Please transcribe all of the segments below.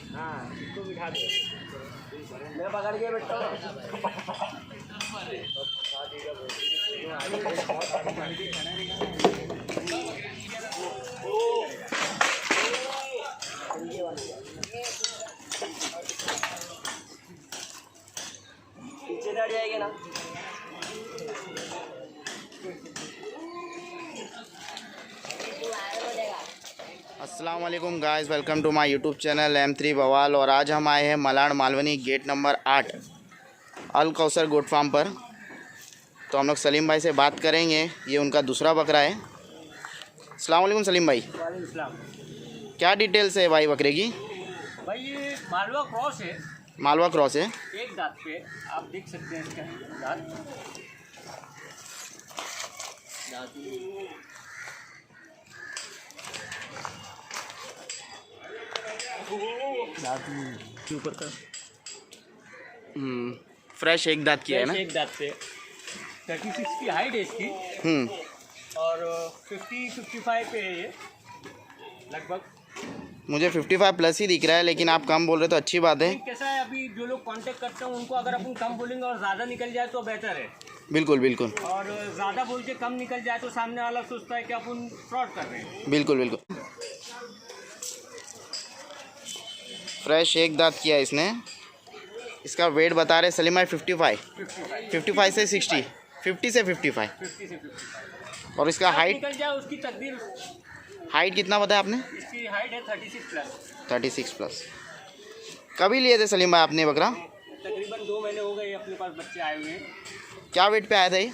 हाँ इसको बिठा दो, मैं पकड़ के बैठता हूँ। पीछे चढ़ जाएगी ना। अस्सलाम वालेकुम guys, welcome to my YouTube channel M3 Bawaal. और आज हम आए हैं Malad Malvani gate number 8 Al Kausar goat farm पर। तो हम लोग सलीम भाई से बात करेंगे, ये उनका दूसरा बकरा है। अस्सलाम वालेकुम सलीम भाई। वालेकुम सलाम। क्या डिटेल्स है भाई बकरे की? भाई ये मालवा क्रॉस है, मालवा क्रॉस है। एक दांत पे आप देख सकते हैं इसका दांत। ऊपर का फ्रेश एक दांत की है ना? एक दांत पे 36 की हाइट है इसकी और 50-55 पे है ये लगभग। मुझे 55 प्लस ही दिख रहा है, लेकिन आप कम बोल रहे तो अच्छी बात है। कैसा है, अभी जो लोग कांटेक्ट करते हैं उनको अगर अपन कम बोलेंगे और ज़्यादा निकल जाए तो बेहतर है। बिल्कुल बिल्कुल। और ज़्यादा बोल के कम निकल जाए तो सामने वाला सोचता है कि अपन फ्रॉड कर रहे हैं। बिल्कुल बिल्कुल। फ्रेश एक दांत किया है इसने। इसका वेट बता रहे सलीम भाई 55 से 60, 50 से 55। 50 से 55 और इसका हाइट निकल जाए उसकी तकदीर। हाइट कितना बताया आपने? इसकी हाइट है 36 प्लस। 36 प्लस। कभी लिए थे सलीम भाई आपने बकरा? तकरीबन 2 महीने हो गए अपने पास बच्चे आए हुए हैं। क्या वेट पे आया था ये?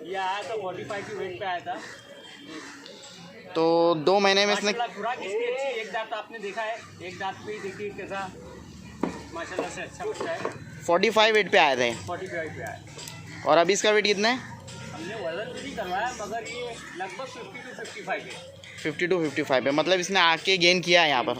ये आया था 45 की वेट पे आया था। तो 2 महीने में इसने माशाल्लाह खुराक इसकी अच्छी। एक दांत आपने देखा है, एक दांत पे ही देखिए कैसा माशाल्लाह से अच्छा बच्चा है। 45 वेट पे आए थे 45 पे आया। और अभी इसका वेट कितना है? हमने वजन भी करवाया मगर ये लगभग 50-55 है। 50 to 55 है, मतलब इसने आके गेन किया है यहाँ पर।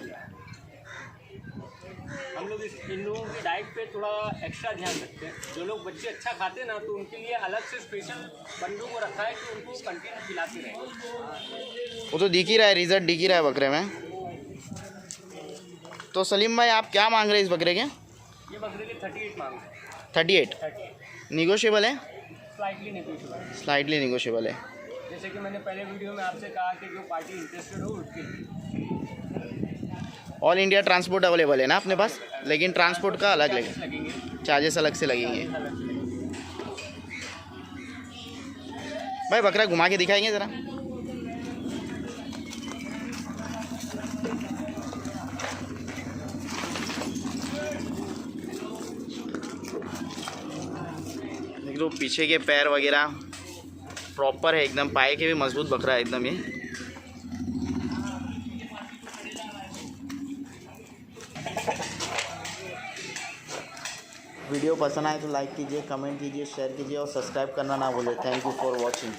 हम लोग इन लोगों की डाइट पे थोड़ा एक्स्ट्रा ध्यान रखते हैं। जो लोग बच्चे अच्छा खाते हैं ना, तो उनके लिए अलग से स्पेशल बंदों को रखा है कि उनको कंटिन्यू खिलाते रहें। वो तो दिख ही रहा है, रिजल्ट दिख ही रहा है बकरे में। तो सलीम भाई आप क्या मांग रहे हैं इस बकरे के? ये बकरे के 38 मांग रहे हैं। 38 निगोशिएबल है? Slightly negotiable. स्लाइटली निगोशिएबल है। जैसे कि मैंने पहले वीडियो में आपसे कहा कि जो पार्टी इंटरेस्टेड हो उसके लिए ऑल इंडिया ट्रांसपोर्ट अवेलेबल है ना अपने पास, लेकिन ट्रांसपोर्ट का अलग लगेंगे, चार्जेस अलग से लगेंगे। भाई बकरा घुमा के दिखाएंगे ज़रा। देख लो पीछे के पैर वगैरह प्रॉपर है एकदम, पाए के भी मजबूत बकरा है एकदम ये। वीडियो पसंद आए तो लाइक कीजिए, कमेंट कीजिए, शेयर कीजिए और सब्सक्राइब करना ना भूलें। Thank you for watching.